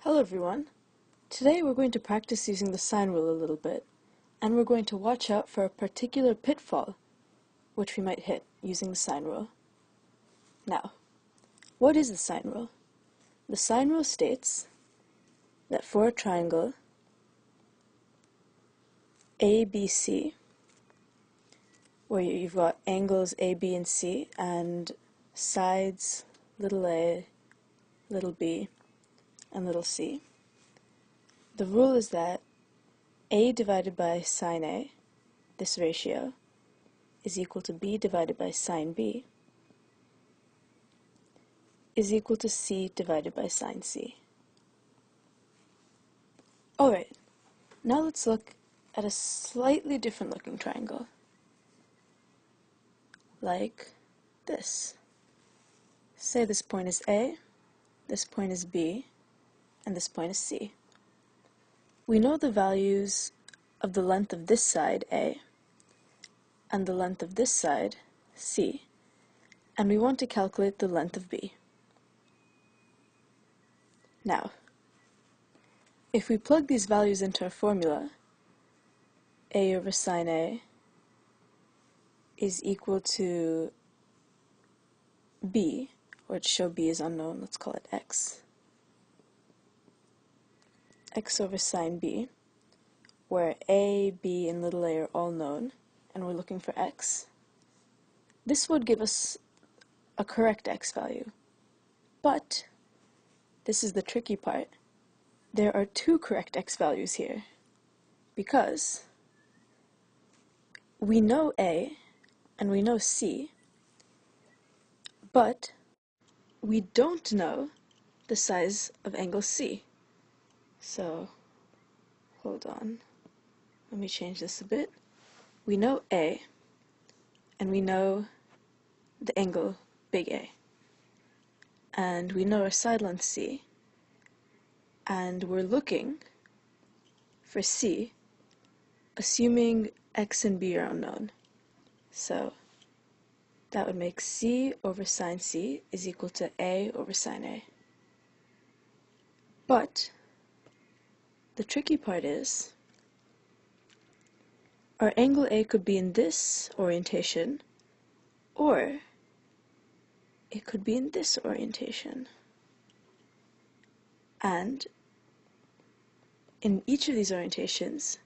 Hello everyone. Today we're going to practice using the sine rule a little bit, and we're going to watch out for a particular pitfall which we might hit using the sine rule. Now, what is the sine rule? The sine rule states that for a triangle ABC, where you've got angles A, B, and C, and sides little a, little b, and little c, the rule is that A divided by sine A, this ratio, is equal to B divided by sine B, is equal to C divided by sine C. Alright, now let's look at a slightly different looking triangle, like this. Say this point is A, this point is B, and this point is C. We know the values of the length of this side, A, and the length of this side, C, and we want to calculate the length of B. Now, if we plug these values into our formula, A over sine A is equal to B, or to show B is unknown, let's call it X. X over sine B, where A, B, and little a are all known, and we're looking for X. This would give us a correct X value, but this is the tricky part. There are two correct X values here, because we know A and we know C, but we don't know the size of angle C. So, hold on, let me change this a bit. We know A, and we know the angle big A, and we know our side length C, and we're looking for C, assuming X and B are unknown. So that would make C over sine C is equal to A over sine A. But the tricky part is our angle A could be in this orientation, or it could be in this orientation. And in each of these orientations,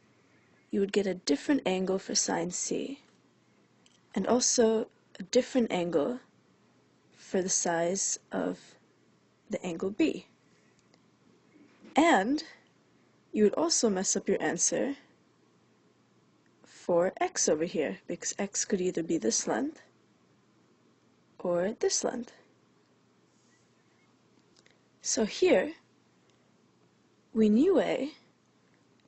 you would get a different angle for sine C, and also a different angle for the size of the angle B. And you would also mess up your answer for X over here, because X could either be this length or this length. So here, we knew A,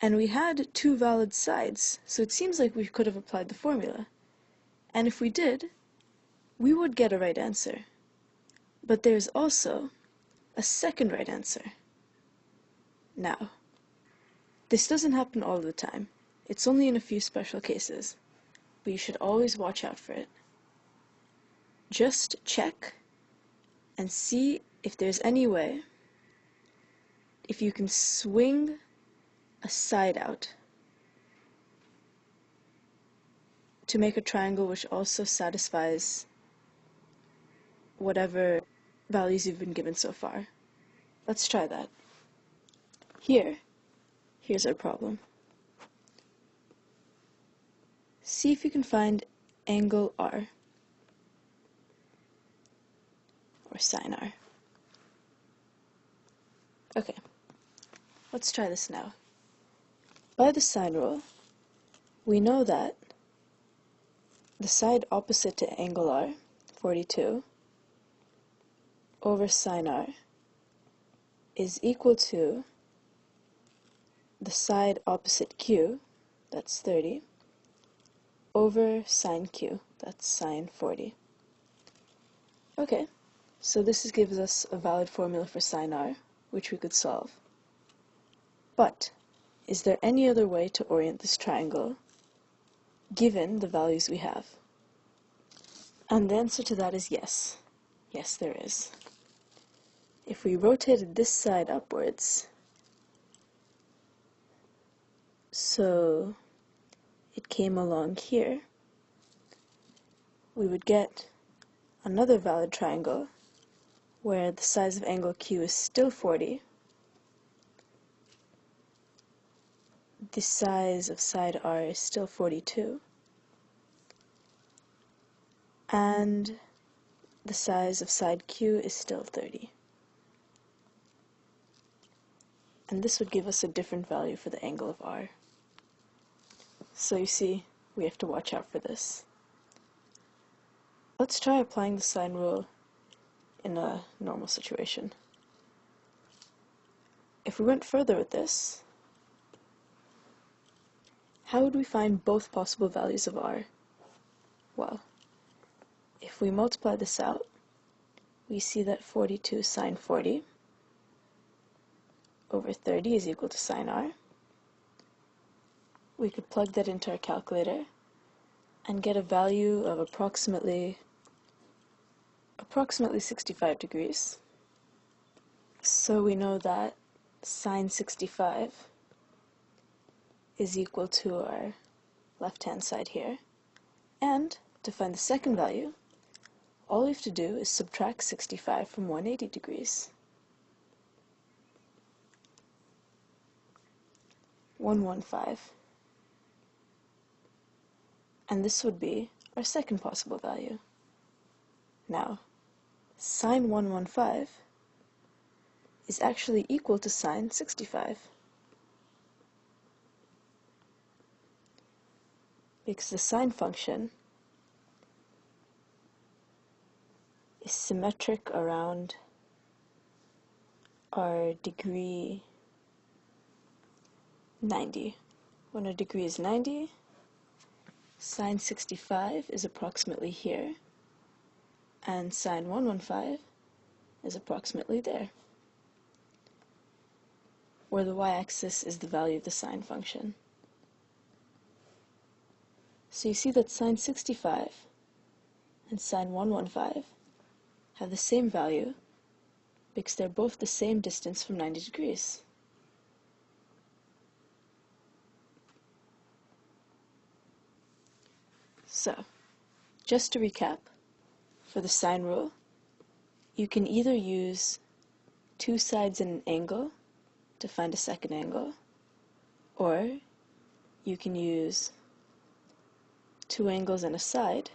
and we had two valid sides, so it seems like we could have applied the formula. And if we did, we would get a right answer. But there's also a second right answer. Now, this doesn't happen all the time. It's only in a few special cases, but you should always watch out for it. Just check and see if there's any way, if you can swing a side out to make a triangle which also satisfies whatever values you've been given so far. Let's try that. Here's our problem. See if you can find angle R, or sine R. Okay, let's try this now. By the sine rule, we know that the side opposite to angle R, 42, over sine R is equal to the side opposite Q, that's 30, over sine Q, that's sine 40. Okay, so this gives us a valid formula for sine R, which we could solve. But is there any other way to orient this triangle given the values we have? And the answer to that is yes. Yes, there is. If we rotated this side upwards, So it came along here, we would get another valid triangle where the size of angle Q is still 40, the size of side R is still 42, and the size of side Q is still 30. And this would give us a different value for the angle of R. So you see, we have to watch out for this. Let's try applying the sine rule in a normal situation. If we went further with this, how would we find both possible values of R? Well, if we multiply this out, we see that 42 sine 40 over 30 is equal to sine R. We could plug that into our calculator and get a value of approximately 65 degrees. So we know that sine 65 is equal to our left-hand side here. And to find the second value, all we have to do is subtract 65 from 180 degrees. 115. And this would be our second possible value. Now, sine 115 is actually equal to sine 65. Because the sine function is symmetric around our degree 90. When our degree is 90, sine 65 is approximately here, and sine 115 is approximately there, where the y-axis is the value of the sine function. So you see that sine 65 and sine 115 have the same value because they're both the same distance from 90 degrees. So, just to recap, for the sine rule, you can either use two sides in an angle to find a second angle, or you can use two angles and a side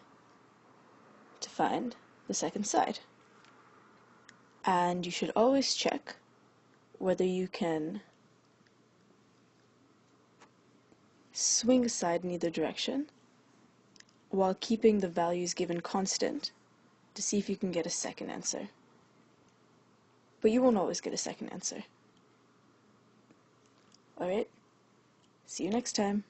to find the second side. And you should always check whether you can swing a side in either direction while keeping the values given constant to see if you can get a second answer. But you won't always get a second answer. Alright, see you next time.